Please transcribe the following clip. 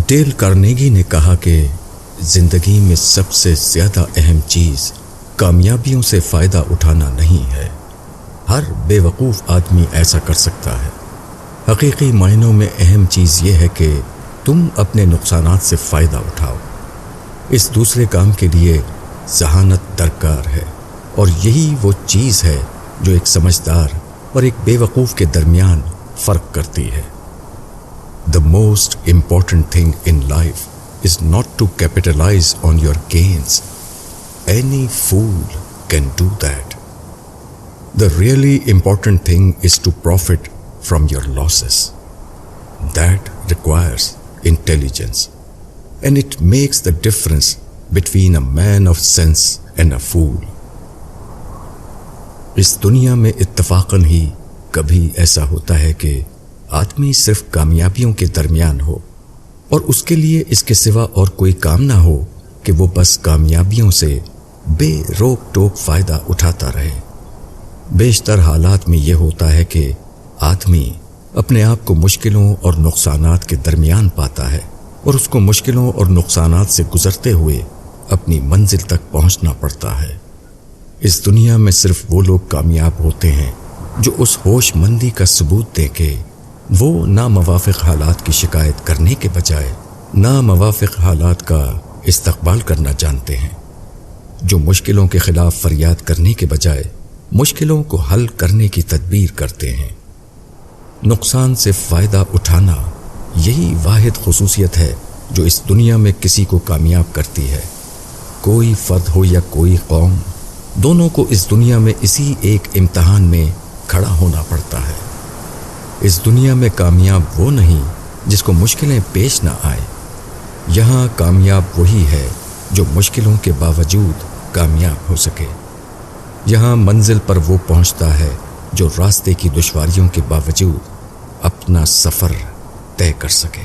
Deal Carnegie نے کہا کہ زندگی میں سب سے زیادہ اہم چیز کامیابیوں سے فائدہ اٹھانا نہیں ہے۔ ہر بے وقوف آدمی ایسا کر سکتا ہے۔ حقیقی معنوں میں اہم چیز یہ ہے کہ تم اپنے نقصانات سے فائدہ اٹھاؤ۔ اس دوسرے کام کے لیے ذہانت درکار ہے، اور یہی وہ چیز ہے جو ایک سمجھدار اور ایک بے وقوف کے درمیان فرق کرتی ہے۔ The most important thing in life is not to capitalize on your gains. Any fool can do that. The really important thing is to profit from your losses. That requires intelligence, and it makes the difference between a man of sense and a fool. اس دنیا میں اتفاقاً ہی کبھی ایسا ہوتا ہے کہ آدمی صرف کامیابیوں کے درمیان ہو، اور اس کے لیے اس کے سوا اور کوئی کام نہ ہو کہ وہ بس کامیابیوں سے بے روک ٹوک فائدہ اٹھاتا رہے۔ بیشتر حالات میں یہ ہوتا ہے کہ آدمی اپنے آپ کو مشکلوں اور نقصانات کے درمیان پاتا ہے، اور اس کو مشکلوں اور نقصانات سے گزرتے ہوئے اپنی منزل تک پہنچنا پڑتا ہے۔ اس دنیا میں صرف وہ لوگ کامیاب ہوتے ہیں جو اس ہوش مندی کا ثبوت دیں کہ وہ ناموافق حالات کی شکایت کرنے کے بجائے ناموافق حالات کا استقبال کرنا جانتے ہیں، جو مشکلوں کے خلاف فریاد کرنے کے بجائے مشکلوں کو حل کرنے کی تدبیر کرتے ہیں۔ نقصان سے فائدہ اٹھانا یہی واحد خصوصیت ہے جو اس دنیا میں کسی کو کامیاب کرتی ہے۔ کوئی فرد ہو یا کوئی قوم، دونوں کو اس دنیا میں اسی ایک امتحان میں کھڑا ہونا پڑتا ہے۔ اس دنیا میں کامیاب وہ نہیں جس کو مشکلیں پیش نہ آئے، یہاں کامیاب وہی ہے جو مشکلوں کے باوجود کامیاب ہو سکے۔ یہاں منزل پر وہ پہنچتا ہے جو راستے کی دشواریوں کے باوجود اپنا سفر طے کر سکے۔